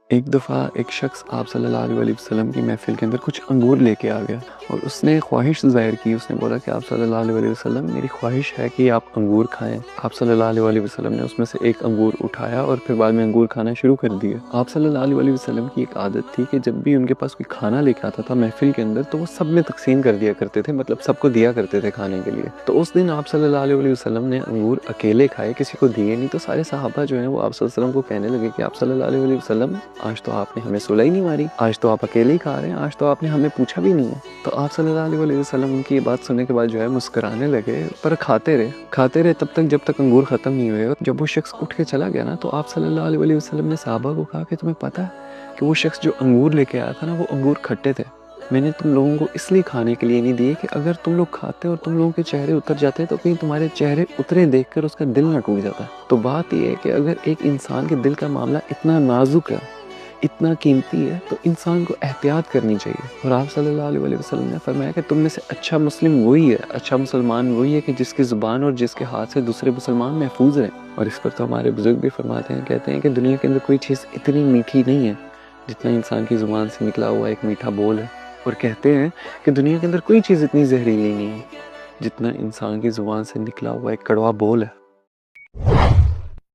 ایک دفعہ ایک شخص آپ صلی اللہ علیہ وسلم کی محفل کے اندر کچھ انگور لے کے آ گیا اور اس نے خواہش ظاہر کی. اس نے بولا کہ آپ صلی اللہ علیہ وسلم میری خواہش ہے کہ آپ انگور کھائیں. آپ صلی اللہ علیہ وسلم نے اس میں سے ایک انگور اٹھایا اور پھر بعد میں انگور کھانا شروع کر دیا. آپ صلی اللہ علیہ وسلم کی ایک عادت تھی کہ جب بھی ان کے پاس کوئی کھانا لے کے آتا تھا محفل کے اندر تو وہ سب میں تقسیم کر دیا کرتے تھے، مطلب سب کو دیا کرتے تھے کھانے کے لیے. تو اس دن آپ صلی اللہ علیہ وسلم نے انگور اکیلے کھائے، کسی کو دیے نہیں. تو سارے صحابہ جو ہیں وہ آپ صلی اللہ علیہ وسلم کو کہنے لگے کہ آپ صلی اللہ علیہ وسلم آج تو آپ نے ہمیں صلح ہی نہیں ماری، آج تو آپ اکیلے ہی کھا رہے ہیں، آج تو آپ نے ہمیں پوچھا بھی نہیں ہے. تو آپ صلی اللہ علیہ وسلم ان کی یہ بات سننے کے بعد جو ہے مسکرانے لگے، پر کھاتے رہے تب تک جب تک انگور ختم نہیں ہوئے. اور جب وہ شخص اٹھ کے چلا گیا نا تو آپ صلی اللہ علیہ وسلم نے صحابہ کو کہا کہ تمہیں پتہ ہے کہ وہ شخص جو انگور لے کے آیا تھا نا وہ انگور کھٹے تھے. میں نے تم لوگوں کو اس لیے کھانے کے لیے نہیں دیے کہ اگر تم لوگ کھاتے اور تم لوگوں کے چہرے اتر جاتے تو کہیں تمہارے چہرے اترے دیکھ کر اس کا دل نہ ٹوٹ جاتا. تو بات یہ ہے کہ اگر ایک انسان کے دل کا معاملہ اتنا نازک ہے، اتنا قیمتی ہے، تو انسان کو احتیاط کرنی چاہیے. اور آپ صلی اللہ علیہ وسلم نے فرمایا کہ تم میں سے اچھا مسلم وہی ہے، اچھا مسلمان وہی ہے کہ جس کی زبان اور جس کے ہاتھ سے دوسرے مسلمان محفوظ رہیں. اور اس پر تو ہمارے بزرگ بھی فرماتے ہیں، کہتے ہیں کہ دنیا کے اندر کوئی چیز اتنی میٹھی نہیں ہے جتنا انسان کی زبان سے نکلا ہوا ایک میٹھا بول ہے. اور کہتے ہیں کہ دنیا کے اندر کوئی چیز اتنی زہریلی نہیں ہے جتنا انسان کی زبان سے نکلا ہوا ایک کڑوا بول ہے.